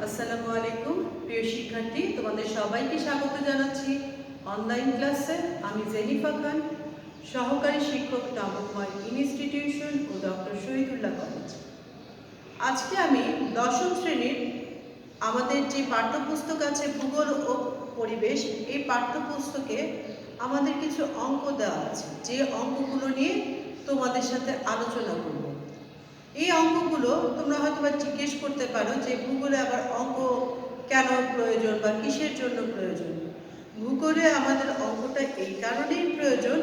আসসালামু আলাইকুম প্রিয় শিক্ষার্থী, তোমাদের সবাইকে স্বাগত জানাচ্ছি অনলাইন ক্লাসে। আমি জেনিফা খান, সহকারী শিক্ষক, নবকুমার ইনস্টিটিউশন ও ডক্টর শহীদুল্লাহ কলেজ। আজকে আমি দশম শ্রেণীর আমাদের যে পাঠ্যপুস্তক আছে ভূগোল ও পরিবেশ, এই পাঠ্যপুস্তকে আমাদের কিছু অঙ্ক দেওয়া আছে, যে অঙ্কগুলো নিয়ে তোমাদের সাথে আলোচনা করব। এই অঙ্কগুলো তোমরা হয়তো জিজ্ঞেস করতে পারো যে ভূগোলে আবার অঙ্ক কেন প্রয়োজন বা কিসের জন্য প্রয়োজন। ভূগোলে আমাদের অঙ্কটা এই কারণেই প্রয়োজন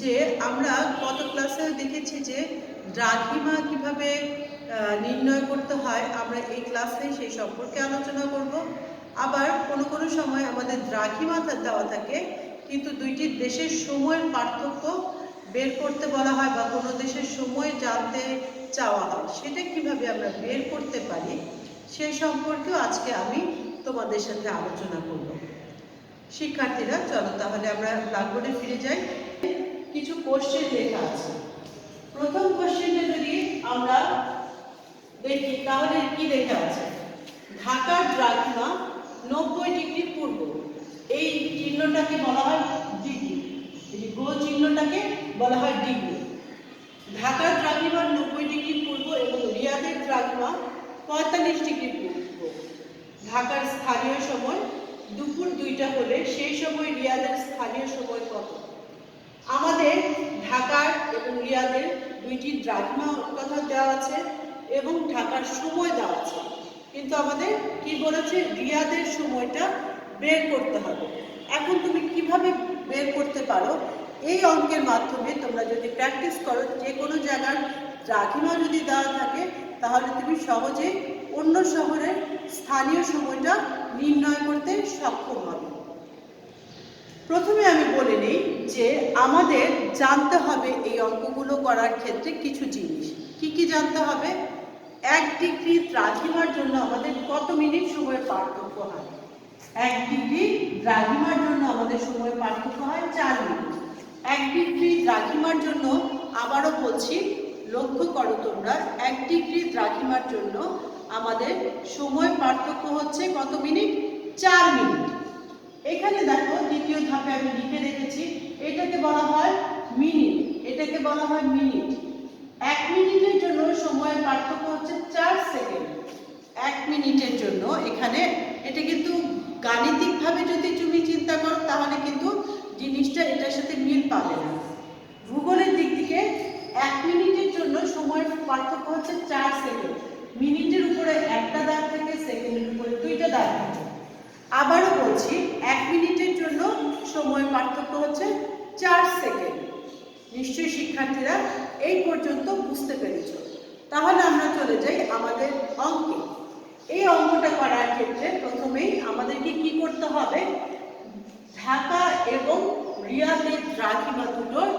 যে আমরা গত ক্লাসেও দেখেছি যে দ্রাঘিমা কিভাবে নির্ণয় করতে হয়। আমরা এই ক্লাসে সেই সম্পর্কে আলোচনা করব। আবার কোনো সময় আমাদের দ্রাঘিমা দেওয়া থাকে, কিন্তু দুইটি দেশের সময়ের পার্থক্য বের করতে বলা হয় বা কোনো দেশের সময় জানতে চাওয়া হয়, সেটা কিভাবে আমরা বের করতে পারি সেই সম্পর্কেও আজকে আমি তোমাদের সাথে আলোচনা করব। শিক্ষার্থীরা, চলো তাহলে আমরা ব্ল্যাকবোর্ডে ফিরে যাই। কিছু কোশ্চেন লেখা আছে। প্রথম কোশ্চেনটা যদি আমরা দেখি তাহলে কি লেখা আছে? ঢাকার দ্রাঘিমা 90 ডিগ্রি পূর্ব। এই চিহ্নটাকে বলা হয় ডিগ্রি, এই গোল চিহ্নটাকে বলা হয় ডিগ্রি। ঢাকার দ্রাঘিমা 90 ডিগ্রি পূর্ব এবং রিয়াদের দ্রাঘিমা 45 ডিগ্রি পূর্ব। ঢাকার স্থানীয় সময় দুপুর 2টা হলে সেই সময় রিয়াদের স্থানীয় সময় কত? আমাদের ঢাকার এবং রিয়াদের দুইটি দ্রাঘিমা কথা দেওয়া আছে এবং ঢাকার সময় দেওয়া আছে, কিন্তু আমাদের কি বলেছে? রিয়াদের সময়টা বের করতে হবে। এখন তুমি কিভাবে বের করতে পারো? এই অঙ্কের মাধ্যমে তোমরা যদি প্র্যাকটিস করো, যে কোনো জায়গার দ্রাঘিমা যদি দেওয়া থাকে তাহলে তুমি সহজে অন্য শহরের স্থানীয় সময়টা নির্ণয় করতে সক্ষম হবে। প্রথমে আমি বলে নিই যে আমাদের জানতে হবে এই অঙ্কগুলো করার ক্ষেত্রে কিছু জিনিস। কি জানতে হবে? 1 ডিগ্রি দ্রাঘিমার জন্য আমাদের কত মিনিট সময়ের পার্থক্য হয়? 1 ডিগ্রি দ্রাঘিমার জন্য আমাদের সময় পার্থক্য হয় 4 মিনিট। 1 ডিগ্রি দ্রাঘিমার জন্য, আবারও বলছি, লক্ষ্য করো তোমরা, 1 ডিগ্রি দ্রাঘিমার জন্য আমাদের সময় পার্থক্য হচ্ছে কত মিনিট? 4 মিনিট। এখানে দেখো দ্বিতীয় ধাপে আমি লিখে রেখেছি, এটাকে বলা হয় মিনিট, এটাকে বলা হয় মিনিট। 1 মিনিটের জন্য সময়ের পার্থক্য হচ্ছে 4 সেকেন্ড। 1 মিনিটের জন্য, এখানে এটা কিন্তু গাণিতিকভাবে যদি তুমি চিন্তা করো তাহলে কিন্তু জিনিসটা এটার সাথে মিল পাবে না। ভূগোলের দিক থেকে 1 মিনিটের জন্য সময়ের পার্থক্য হচ্ছে 4 সেকেন্ড। মিনিটের উপরে একটা দাগ থেকে, সেকেন্ডের উপরে 2টা দাগ থাকে। আবারও বলছি, 1 মিনিটের জন্য সময়ের পার্থক্য হচ্ছে 4 সেকেন্ড। নিশ্চয়ই শিক্ষার্থীরা এই পর্যন্ত বুঝতে পেরেছ। তাহলে আমরা চলে যাই আমাদের অঙ্কে। এই অঙ্কটা করার ক্ষেত্রে প্রথমেই আমাদেরকে কি করতে হবে? ঢাকা এবং রিয়াদের দ্রাঘিমা দুটোর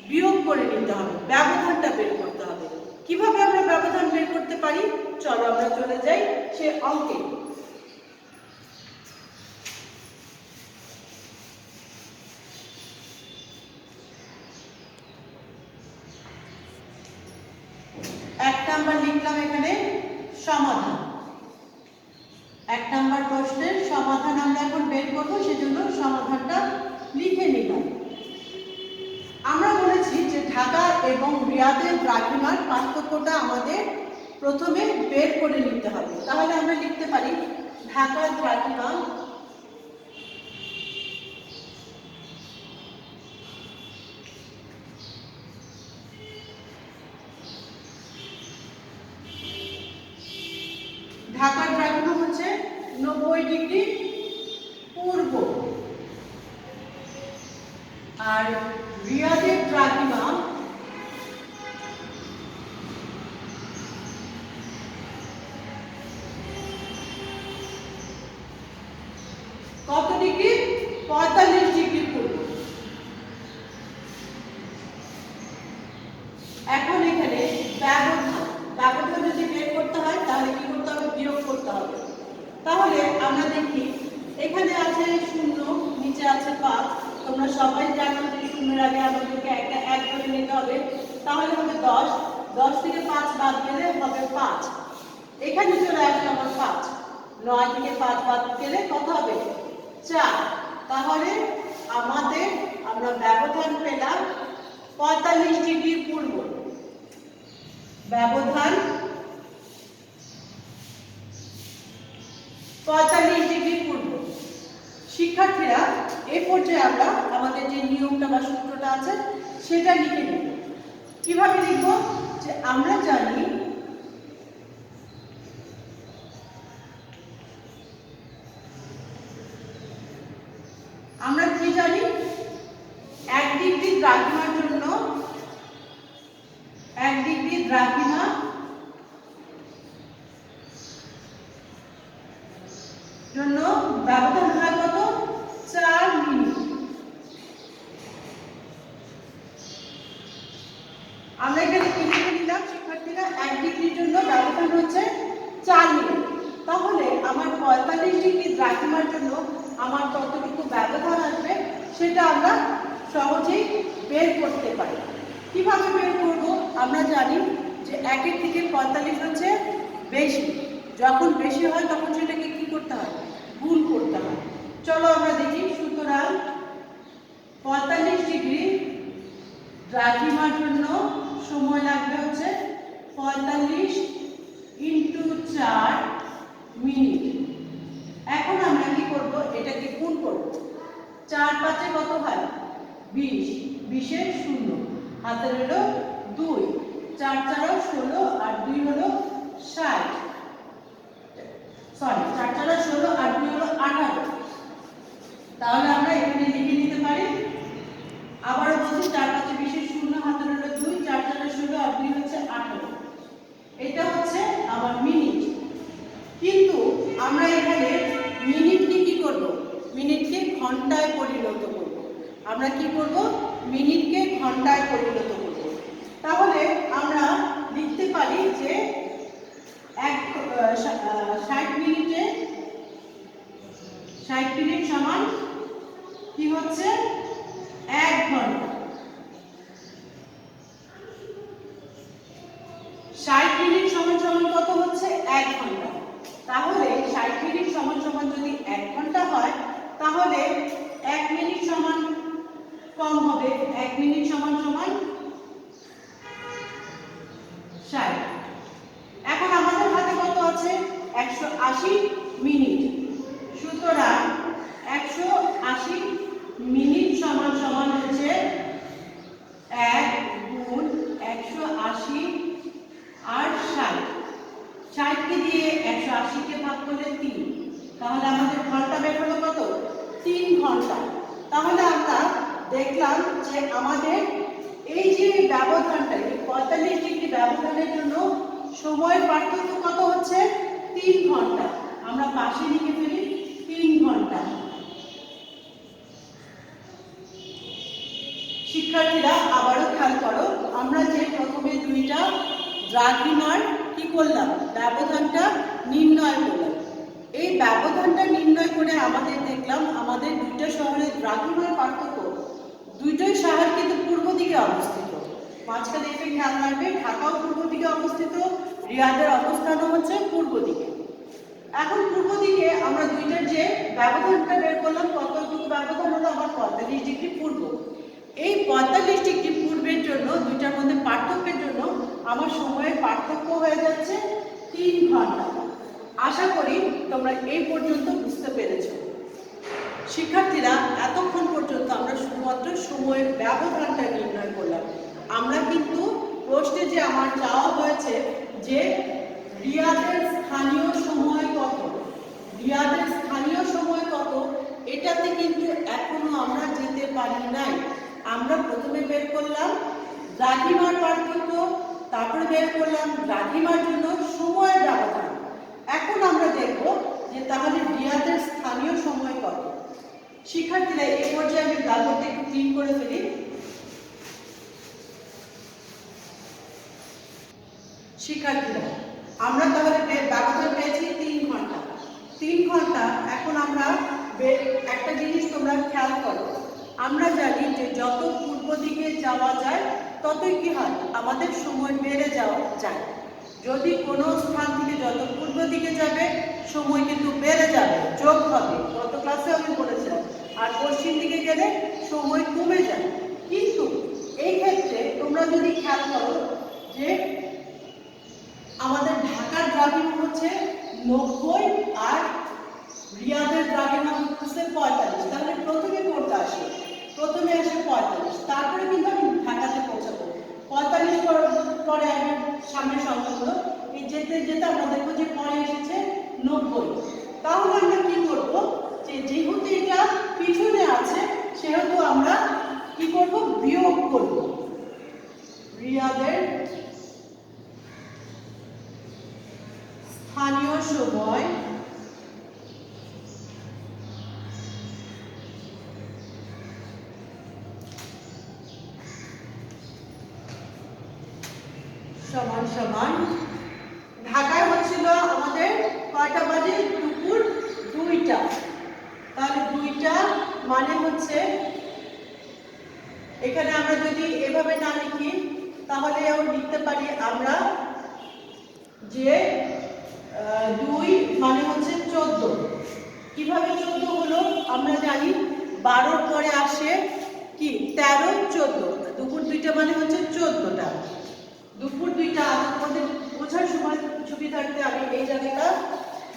বিয়োগ করে নিতে হবে, ব্যবধানটা বের করতে হবে। কিভাবে আমরা ব্যবধান বের করতে পারি? চলো আমরা চলে যাই সে অঙ্কে। এক নাম্বার লিখলাম এখানে সমাধান। 1 নাম্বার প্রশ্নের সমাধান আমরা এখন বের করব, সেজন্য সমাধানটা লিখে নিলাম। আমরা বলেছি যে ঢাকা এবং রিয়াদের দ্রাঘিমার পার্থক্যটা আমাদের প্রথমে বের করে নিতে হবে। তাহলে আমরা লিখতে পারি ঢাকার দ্রাঘিমা ঢাকার দ্রাঘিমা হচ্ছে 90 ডিগ্রি পূর্ব, আর রিয়াদের দ্রাঘিমা কত ডিগ্রি? 45 ডিগ্রি পূর্ব। এখন এখানে ব্যবধান যদি বের করতে হয় তাহলে কি করতে হবে? বিয়োগ করতে হবে। তাহলে আমরা দেখি এখানে আছে 0, নিচে আছে 5। তোমরা সবাই জানো যে শূন্যের আগে আমাদেরকে একটা 1 ধরে নিতে হবে, তাহলে হবে 10 থেকে 5 বাদ দিলে হবে 5। এখানে চলে আসবে আমার 5। 9 থেকে 5 বাদ গেলে কত হবে? 4। তাহলে আমরা ব্যবধান পেলাম 45 ডিগ্রি পূর্ব। ব্যবধান 45 ডিগ্রি পূর্ব। শিক্ষার্থীরা, এই পর্যায়ে আমরা আমাদের যে নিয়মটা বা সূত্রটা আছে সেটা লিখে নেব। কিভাবে লিখব? যে আমরা জানি কি জানি 1 ডিগ্রি দ্রাঘিমার জন্য 1 ডিগ্রি দ্রাঘিমা জন্য ব্যবধান হয় কত? 4 মিনিট। আমরা এখানে কি লিখে নিলাম শিক্ষার্থীরা? 1 ডিগ্রির জন্য ব্যবধান হচ্ছে 4 মিনিট। তাহলে আমার 45 ডিগ্রি দ্রাঘিমার জন্য আমার কতটুকু ব্যবধান আসবে সেটা আমরা সহজেই বের করতে পারি। কিভাবে বের করব? আমরা জানি যে 1 এর থেকে 45 হচ্ছে বেশি। যখন বেশি হয় তখন সেটাকে কি করতে হয়? গুণ করতে হয়। চলো আমরা দেখি। সুতরাং 45 ডিগ্রি দ্রাঘিমার জন্য সময় লাগবে হচ্ছে 45 × 4 মিনিট। এখন আমরা কি করব? এটাকে গুণ করব। 4 5 এ কত হয়? 20। 20 এর 0 হাতে হলো 2। 4 4 16 আর 2 হলো 60। সরি, 4 4 16 আর 2 হলো 18। তাহলে আমরা এখানে লিখে নিতে পারি। আবার বলছি 4 5 20 এর 0 হাতে হলো 2। 4 4 16 আর 2 হচ্ছে 18। এটা হচ্ছে আমার মিনিট। কিন্তু আমরা এখানে মিনিটকে কি করব? মিনিটকে ঘন্টায় পরিণত করব। আমরা কি করব? মিনিটকে ঘন্টায় পরিণত করব। তাহলে আমরা লিখতে পারি যে 60 মিনিট সমান কি হচ্ছে? 1 ঘন্টা। 60 মিনিট সমান কত হচ্ছে? 1 ঘন্টা। তাহলে 60 মিনিট সমান যদি 1 ঘন্টা হয় তাহলে 1 মিনিট সমান কম হবে। 1 মিনিট সমান 60। এখন আমাদের হাতে কত আছে? 180 মিনিট। সুতরাং 180 মিনিট সমান হচ্ছে 1 গুণ 180 আর 60। 60 কে দিয়ে 180 কে ভাগ করলে 3। তাহলে আমাদের ঘন্টা বের হলো কত? 3 ঘন্টা। তাহলে আমরা দেখলাম যে আমাদের এই যে ব্যবধানটা, এই 45 ডিগ্রি ব্যবধানের জন্য সময়ের পার্থক্য কত হচ্ছে? 3 ঘন্টা। আমরা পাশে লিখে ফেলি 3 ঘন্টা। শিক্ষার্থীরা, আবারও খেয়াল করো, আমরা যে প্রথমে দুইটা দ্রাঘিমার কি করলাম? ব্যবধানটা নির্ণয় করলাম। এই ব্যবধানটা নির্ণয় করে আমাদের দেখলাম আমাদের দুইটা শহরের দ্রাঘিমার পার্থক্য। দুইটাই শহর কিন্তু পূর্ব দিকে অবস্থিত। মাঝখানে একটু খেয়াল রাখবে, ঢাকাও পূর্ব দিকে অবস্থিত, রিয়াদের অবস্থানও হচ্ছে পূর্ব দিকে। এখন পূর্ব দিকে আমরা দুইটার যে ব্যবধানটা বের করলাম, কতটুকু ব্যবধান হলো? আমার 45 ডিগ্রি পূর্ব। এই 45 ডিগ্রি পূর্বের জন্য দুইটার মধ্যে পার্থক্যের জন্য আমার সময়ের পার্থক্য হয়ে যাচ্ছে 3 ঘন্টা। আশা করি তোমরা এই পর্যন্ত বুঝতে পেরেছো। শিক্ষার্থীরা, এতক্ষণ পর্যন্ত আমরা শুধুমাত্র সময়ের ব্যবধানটা নির্ণয় করলাম। আমরা কিন্তু প্রশ্নে যে আমার চাওয়া হয়েছে যে রিয়াদের স্থানীয় সময় কত, রিয়াদের স্থানীয় সময় কত, এটাতে কিন্তু এখনো আমরা যেতে পারি নাই। আমরা প্রথমে বের করলাম দ্রাঘিমার পার্থক্য, তারপরে বের করলাম দ্রাঘিমার জন্য সময়ের ব্যবধান। এখন আমরা দেখব যে তাহলে রিয়াদের স্থানীয় সময় কত। শিক্ষার্থীরা, এই পর্যায়ে আমি ব্ল্যাকবোর্ডটা একটু ক্লিন করে ফেলি। শিক্ষার্থীরা, আমরা তাহলে ব্যবধান পেয়েছি 3 ঘন্টা। 3 ঘন্টা। এখন আমরা একটা জিনিস তোমরা খেয়াল করো, আমরা জানি যে যত পূর্ব দিকে যাওয়া যায় ততই কি হয়? আমাদের সময় বেড়ে যাওয়া যায়। যদি কোনো স্থান থেকে যত পূর্ব দিকে যাবে সময় কিন্তু দিকে গেলে সময় কমে যায়। কিন্তু এই ক্ষেত্রে তোমরা যদি খেয়াল করো যে আমাদের ঢাকার দ্রাঘিমা হচ্ছে 90 আর রিয়াদের দ্রাঘিমা হচ্ছে 45, তাহলে প্রথমে কোনটা আসে? প্রথমে আসে 45, তারপরে কিন্তু আমি ঢাকাতে পৌঁছাবো। 45 পরে আসবে সামনের সংখ্যাগুলো, এই যেতে যেতে আমরা দেখবো যে পরে এসেছে 90। তাহলে আমরা কি করব, যে যেহেতু এটা পিছনে আছে সেহেতু আমরা কি করব, বিয়োগ করব। রিয়াদের স্থানীয় সময় সমান সমান ঢাকায় হচ্ছিল আমাদের কয়টা বাজে? দুপুর 2টা। তাহলে 2টা মানে হচ্ছে, এখানে আমরা যদি এভাবে না লিখি তাহলেও লিখতে পারি আমরা যে 2 মানে হচ্ছে 14। কিভাবে 14 হলো? আমরা জানি 12 পরে আসে কি 13, 14। দুপুর 2টা মানে হচ্ছে 14টা। দুপুর 2টা আমাদের বোঝার সময় সুবিধার্থে আমি এই জায়গাটা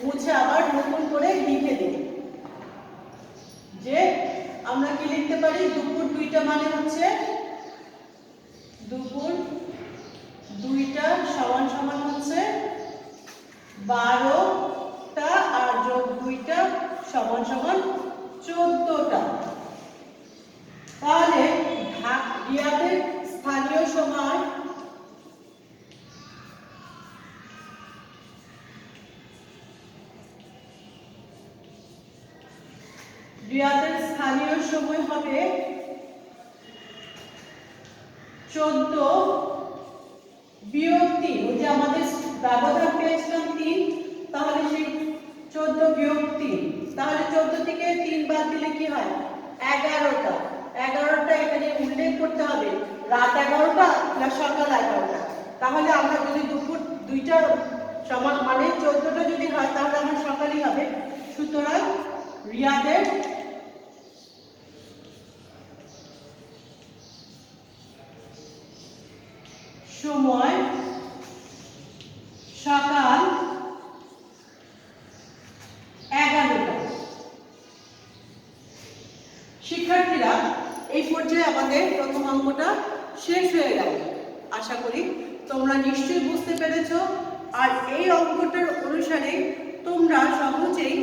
মুছে আবার নতুন করে লিখে দিই, যে আমরা কি লিখতে পারি? দুপুর 2টা মানে হচ্ছে দুপুর 2টা সমান সমান হচ্ছে 12টা আর যোগ 2টা সমান সমান 14টা। তাহলে রিয়াদের স্থানীয় সময় হবে 14 বিয়োগ 3। ওই যে আমাদের ব্যবধান পেয়েছিলাম 3, তাহলে সেই 14 বিয়োগ 3, তাহলে 14 থেকে 3 বাদ দিলে কি হয়? 11টা। 11টা এখানে উল্লেখ করতে হবে রাত 11টা না সকাল 11টা। তাহলে আমরা যদি দুপুর 2টা সমান মানে 14টা যদি হয় তাহলে আমার সকালই হবে। সুতরাং রিয়াদের সময় সকাল 11টা। শিক্ষার্থীরা, এই পর্যায়ে আমাদের প্রথম অঙ্কটা শেষ হয়ে গেল। আশা করি তোমরা নিশ্চয়ই বুঝতে পেরেছ। আর এই অঙ্কটার অনুসারে তোমরা সহজেই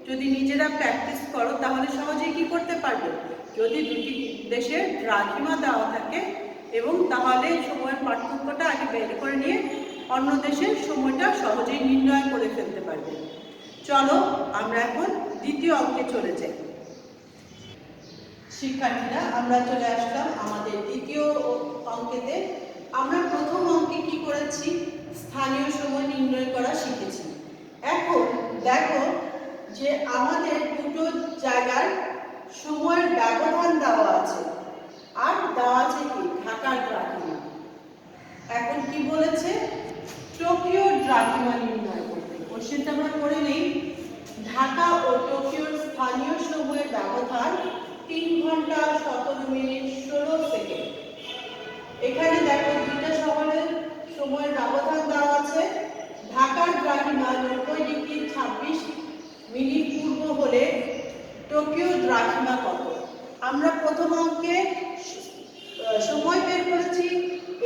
যদি নিজেরা প্র্যাকটিস করো তাহলে সহজেই কি করতে পারবে, যদি দুটি দেশের দ্রাঘিমা দেওয়া থাকে এবং তাহলে সময়ের পার্থক্যটা আগে বের করে নিয়ে অন্য দেশের সময়টা সহজেই নির্ণয় করে ফেলতে পারবে। চলো আমরা এখন দ্বিতীয় অঙ্কে চলে যাই। শিক্ষার্থীরা, আমরা চলে আসলাম আমাদের দ্বিতীয় অঙ্কেতে। আমরা প্রথম অঙ্কে কি করেছি? স্থানীয় সময় নির্ণয় করা শিখেছি। এখন দেখো যে আমাদের দুটো জায়গার সময়ের ব্যবধান দেওয়া আছে, আর দেওয়া আছে কি ঢাকার দ্রাঘিমা। এখন কি বলেছে? টোকিও দ্রাঘিমা নির্ণয় করতে। কোশ্চেনটা আমরা করে নেই। ঢাকা ও টোকিওর স্থানীয় সময়ের ব্যবধান 3 ঘন্টা 17 মিনিট 16 সেকেন্ড। এখানে দেখো দুইটা শহরের সময়ের ব্যবধান দেওয়া আছে। ঢাকার দ্রাঘিমা 90 ডিগ্রি 26 মিনিট পূর্ব হলে টোকিও দ্রাঘিমা কত? আমরা প্রথম অঙ্কে সময় বের করেছি,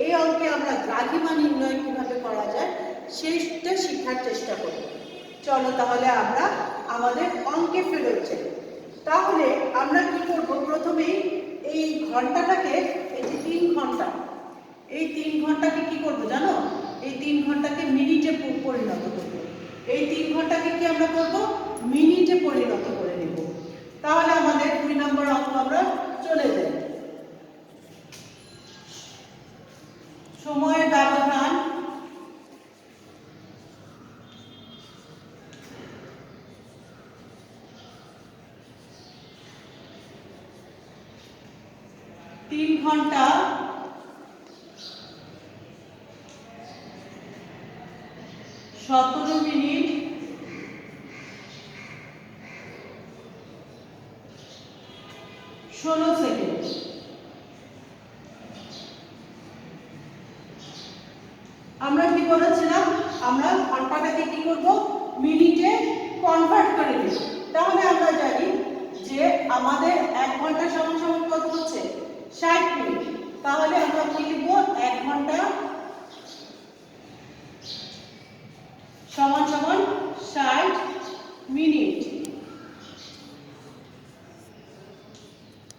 এই অঙ্কে আমরা দ্রাঘিমা নির্ণয় কিভাবে করা যায় সেটা শেখার চেষ্টা করব। চলো তাহলে আমরা আমাদের অঙ্কে ফেরত যাই। তাহলে আমরা কি করব? প্রথমেই এই ঘন্টাটাকে, এই যে 3 ঘন্টা, এই 3 ঘন্টাকে কি করব জানো? এই 3 ঘন্টাকে মিনিটে পরিণত করব। এই 3 ঘন্টাকে কি আমরা করব? মিনিটে পরিণত করে নেব। তাহলে আমাদের 2 নম্বর অঙ্ক আমরা চলে যাই। সময়ের ব্যবধান তিন ঘন্টা 17 মিনিট 16 16 সেকেন্ড। আমরা কি বলেছিলাম, আমরা ঘন্টাটাকে কি করব, মিনিটে কনভার্ট করে দেব। তাহলে আমরা জানি যে আমাদের 1 ঘন্টা সমান সমান কত হচ্ছে, 60 মিনিট। তাহলে আমরা কি লিখব, 1 ঘন্টা সমান সমান 60 মিনিট।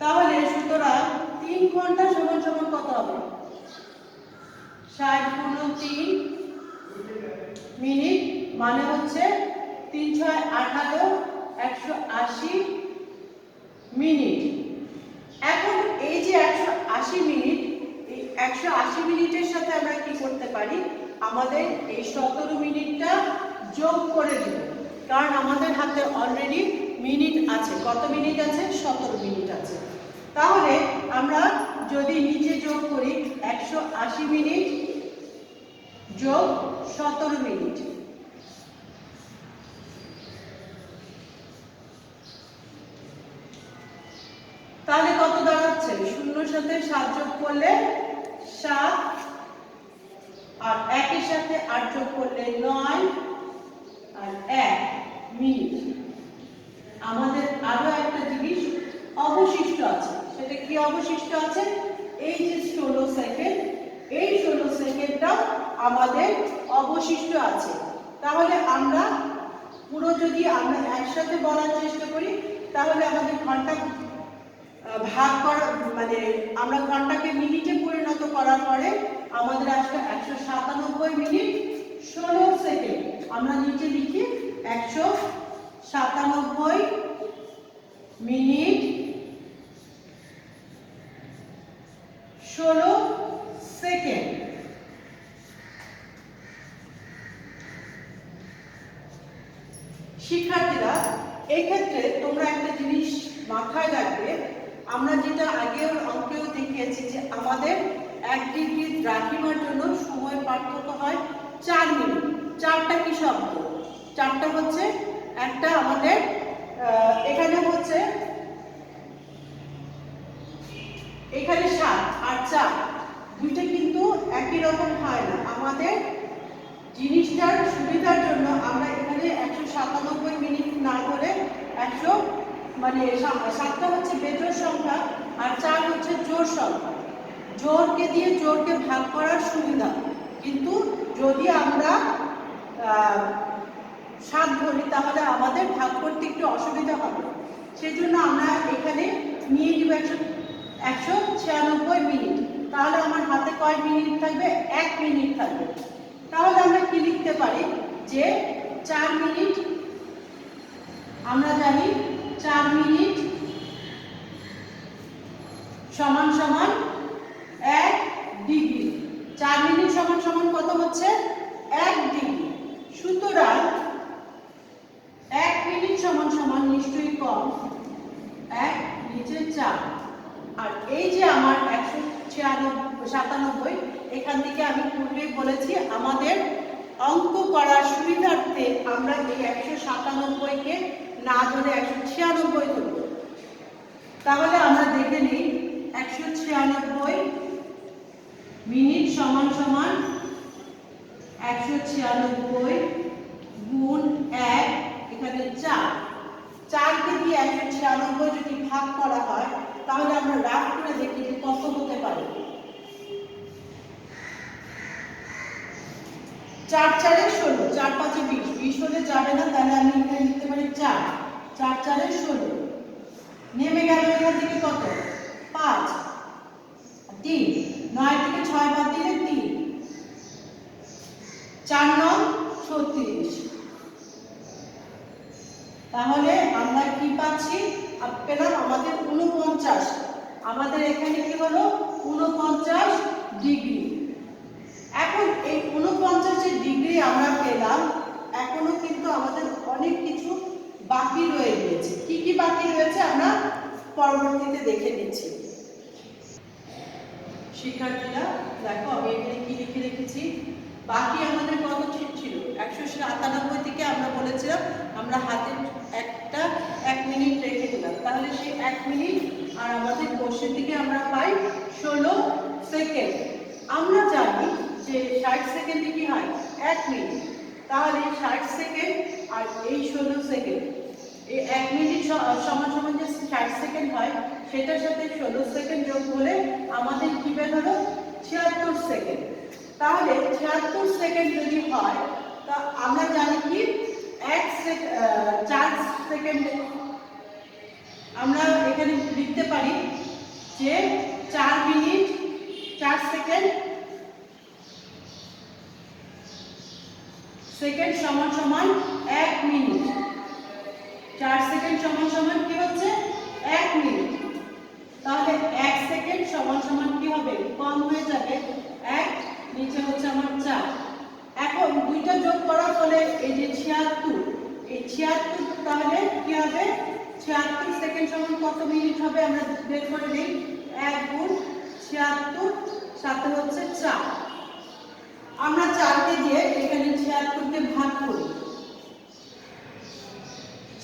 তাহলে সুতরাং 3 ঘন্টা সমান সমান কত হবে, 60 গুণন 3 মিনিট, মানে হচ্ছে 3 6 18, 180 মিনিট। এখন এই যে 180 মিনিট, এই 180 মিনিটের সাথে আমরা কি করতে পারি, আমাদের এই 17 মিনিটটা যোগ করে দেব, কারণ আমাদের হাতে অলরেডি মিনিট আছে। কত মিনিট আছে, 17 মিনিট আছে। তাহলে আমরা যদি নিচে যোগ করি 180 মিনিট যোগ 17 মিনিট, তাহলে কত দাঁড়াচ্ছে, 0 সাথে 7 যোগ করলে 7, আর 1 এর সাথে 8 যোগ করলে 9, আর 1 মিনিট। আমাদের আরো একটা জিনিস অবশিষ্ট আছে, সেটা কি অবশিষ্ট আছে, এই যে 16 সেকেন্ড, এই 16 সেকেন্ডটা আমাদের অবশিষ্ট আছে। তাহলে আমরা পুরো যদি আমরা একসাথে বলার চেষ্টা করি, তাহলে আমাদের ঘন্টা ভাগ করা, মানে আমরা ঘন্টাকে মিনিটে পরিণত করার পরে আমাদের আসলে 197 মিনিট 16 সেকেন্ড। আমরা নিচে লিখি 197 মিনিট 16 সেকেন্ড। শিক্ষার্থীরা, এক্ষেত্রে তোমরা একটা জিনিস মাথায় রাখবে, আমরা যেটা আগের অঙ্কেও দেখিয়েছি যে আমাদের 1 ডিগ্রি দ্রাঘিমার জন্য সময় পার্থক্য হয় 4 মিনিট। 4টা কি শব্দ, 4টা হচ্ছে, একটা আমাদের এখানে হচ্ছে, এখানে 7 আর 4, দুইটা কিন্তু একই রকম হয় না। আমাদের জিনিসটার সুবিধার জন্য আমরা এখানে 197 মিনিট না ধরে 100, মানে 7টা হচ্ছে বেজোড় সংখ্যা আর 4 হচ্ছে জোড় সংখ্যা। জোড়কে দিয়ে জোড়কে ভাগ করার সুবিধা, কিন্তু যদি আমরা 7 ধরি তাহলে আমাদের ভাগ করতে একটু অসুবিধা হবে। সেই জন্য আমরা এখানে নিয়ে নিব 196 মিনিট। তাহলে আমার হাতে কয় মিনিট থাকবে, 1 মিনিট থাকবে। তাহলে আমরা কি লিখতে পারি, যে 4 মিনিট, আমরা জানি 4 মিনিট সমান সমান 1 ডিগ্রি। 4 মিনিট সমান সমান কত হচ্ছে, 1 ডিগ্রি। সুতরাং 1 মিনিট সমান সমান নিশ্চয়ই কম, 1 নিচে 4, আর এই যে আমার 197, এখান থেকে আমি পূর্বেই বলেছি আমাদের অঙ্ক করার সুবিধার্থে আমরা এই 197কে না ধরে 196 ধরব। তাহলে আমরা দেখে নিই 196 মিনিট সমান সমান 196 গুণ 1, এখানে 4, 4কে দিয়ে 196 যদি ভাগ করা হয় তাহলে আমরা রাফ করে দেখি যে কত হতে পারে। 4 4 16, 4 5 20, 20 হলে যাবে না, তাহলে আমি এখানে লিখতে পারি 4, 4 4 16, নেমে গেল এখান থেকে কত, 5, 3, 9 থেকে 6 বাদ দিলে 3, 4 9 36। তাহলে আমরা কি পাচ্ছি, পেলাম আমাদের 49, আমাদের এখানে কি হলো 49 ডিগ্রি। এখন এই 49 ডিগ্রি আমরা পেলাম, এখনো কিন্তু আমাদের অনেক কিছু বাকি রয়ে গেছে। কি কি বাকি রয়েছে আমরা পরবর্তীতে দেখে নিচ্ছি। শিক্ষার্থীরা দেখো, আমি এখানে কি লিখে রেখেছি, বাকি আমাদের কত ছিল, 197 থেকে আমরা বলেছিলাম আমরা হাতে 1 মিনিট রেখে দিলাম। তাহলে সেই 1 মিনিট, আর আমাদের কোষের দিকে আমরা পাই 16 সেকেন্ড। আমরা জানি যে 60 সেকেন্ডে কি হয় 1 মিনিট, তাহলে 60 সেকেন্ড আর এই 16 সেকেন্ড, এই 1 মিনিট সমান সমান যে 60 সেকেন্ড হয় সেটার সাথে 16 সেকেন্ড যোগ হলে আমাদের কি বের হলো 76 সেকেন্ড। তাহলে 76 সেকেন্ড যদি হয় তা আমরা জানি কি 4 সেকেন্ড আমরা এখানে লিখতে পারি যে 4 মিনিট 4 সেকেন্ড সেকেন্ড সমান সমান 1 মিনিট। 4 সেকেন্ড সমান সমান কি হচ্ছে 1 মিনিট। তাহলে 1 সেকেন্ড সমান সমান কি হবে কম হয়ে যাবে 1, নিচে হচ্ছে আমার 4। এখন দুইটা যোগ করার ফলে এই যে 76, এই 76 তাহলে কি হবে 76 সেকেন্ড সমান কত মিনিট হবে আমরা বের করে নেই। 1 গুণ 76 সাথে হচ্ছে 4। আমরা 4 কে দিয়ে এখানে 76 কে ভাগ করি,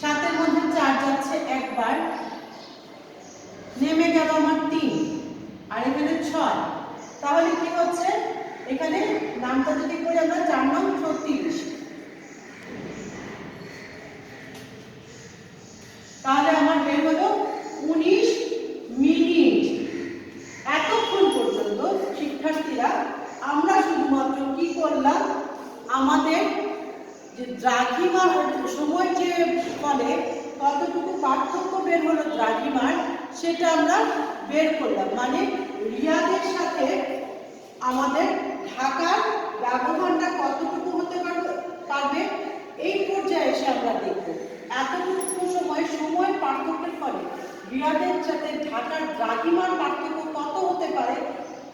7 এর মধ্যে 4 যাচ্ছে একবার, নেমে গেল আমার 3, আর এখানে 6। তাহলে কি হচ্ছে এখানে নামটা যদি করি আমরা 4 নং 36, তাহলে আমার বের হলো 19 মিনিট। এতক্ষণ পর্যন্ত শিক্ষার্থীরা আমরা শুধুমাত্র কি করলাম, আমাদের যে দ্রাঘিমার সময় যে ফলে কতটুকু পার্থক্য বের হলো দ্রাঘিমার সেটা আমরা বের করলাম। মানে রিয়াদের সাথে আমাদের ঢাকার ব্যবধানটা কতটুকু হতে পারবে এই পর্যায়ে এসে আমরা দেখব। এতটুকু সময় পার্থক্যের ফলে রিয়াদের সাথে ঢাকার দ্রাঘিমার পার্থক্য কত হতে পারে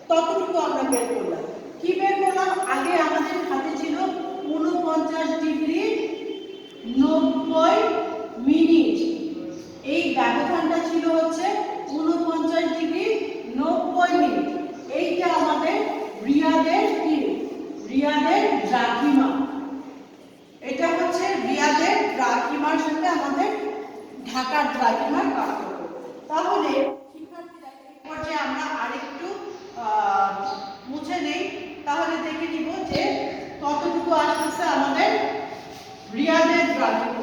ততটুকু আমরা বের করলাম। কি বের করলাম, আগে আমাদের হাতে ছিল 49 ডিগ্রি 90 মিনিট, এই ব্যবধানটা ছিল হচ্ছে 49 ডিগ্রি 90 মিনিট। এইটা আমাদের রিয়াদের দ্রাঘিমা, এটা হচ্ছে রিয়াদের দ্রাঘিমার সাথে আমাদের ঢাকার দ্রাঘিমার পার্থক্য। তাহলে শিক্ষার্থীরা এই পর্যায়ে আমরা আরেকটু মুছে নেই, তাহলে দেখে নিব যে কতটুকু আসতেছে আমাদের রিয়াদের দ্রাঘিমা,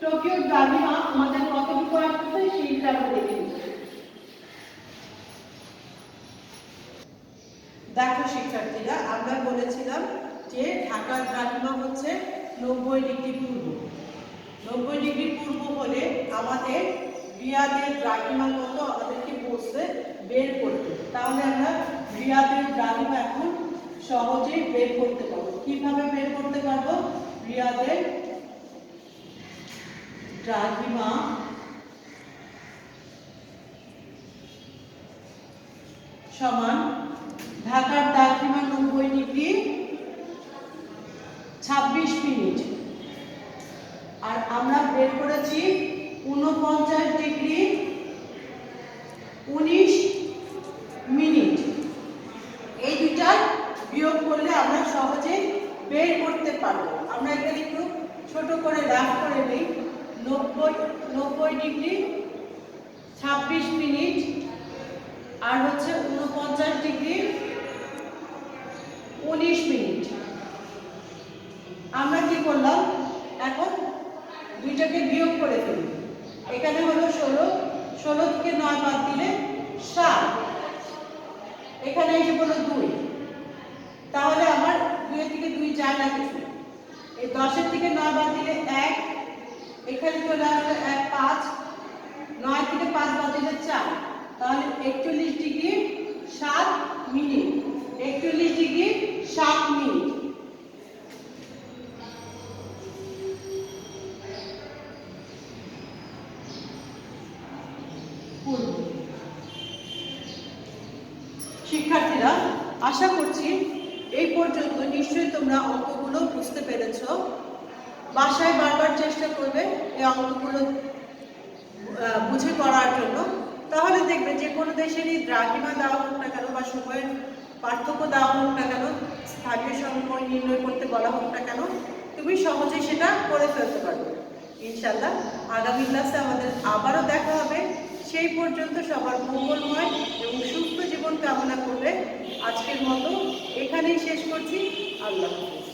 টোকিওর দ্রাঘিমা আমাদের কতটুকু আসতেছে সেইটা আমরা দেখে নিব। দেখো শিক্ষার্থীরা, আমরা বলেছিলাম যে ঢাকার দ্রাঘিমা হচ্ছে 90 ডিগ্রি পূর্ব। 90 ডিগ্রি পূর্ব হলে আমাদের রিয়াদের দ্রাঘিমা কত আমাদেরকে বলছে বের করতে। তাহলে আমরা রিয়াদের দ্রাঘিমা এখন সহজেই বের করতে পারবো। কিভাবে বের করতে পারবো, রিয়াদের দ্রাঘিমা সমান ঢাকার দ্রাঘিমা 90 ডিগ্রি 26 মিনিট, আর আমরা বের করেছি 49 ডিগ্রি 19 মিনিট। এই দুইটা বিয়োগ করলে আমরা সহজে বের করতে পারবো। আমরা এখানে একটু ছোট করে রাফ করে নেই। 90 ডিগ্রি 26 মিনিট আর হচ্ছে 49 ডিগ্রি 19 মিনিট। আমরা কি করলাম, এখন দুইটাকে বিয়োগ করে ফেলি। এখানে হলো 16 থেকে 9 বাদ দিলে 7, এখানে এসে বলো 2, তাহলে আমার 2 থেকে 2 যায় না কিছু। এই 10 থেকে 9 বাদ দিলে 1, এখানে চলে আসলে 1 5, 9 থেকে 5 বাদ দিলে 4, তাহলে 41 ডিগ্রি 7 মিনিট। 41 degree 7 minute. শিক্ষার্থীরা, আশা করছি এই পর্যন্ত নিশ্চয়ই তোমরা অঙ্কগুলো বুঝতে পেরেছো। বাসায় বারবার চেষ্টা করবে এই অঙ্কগুলো বুঝে করার জন্য। তাহলে দেখবে যে কোনো দেশেরই দ্রাঘিমা দেওয়া হোক না কেন বা সময়ের পার্থক্য দেওয়া হোক না কেন, স্থানীয় সময় নির্ণয় করতে বলা হোক না কেন, তুমি সহজেই সেটা করে ফেলতে পারবে। ইনশাল্লাহ আগামী ক্লাসে আমাদের আবারও দেখা হবে। সেই পর্যন্ত সবার মঙ্গলময় এবং সুস্থ জীবন কামনা করে আজকের মতো এখানেই শেষ করছি। আল্লাহ হাফেজ।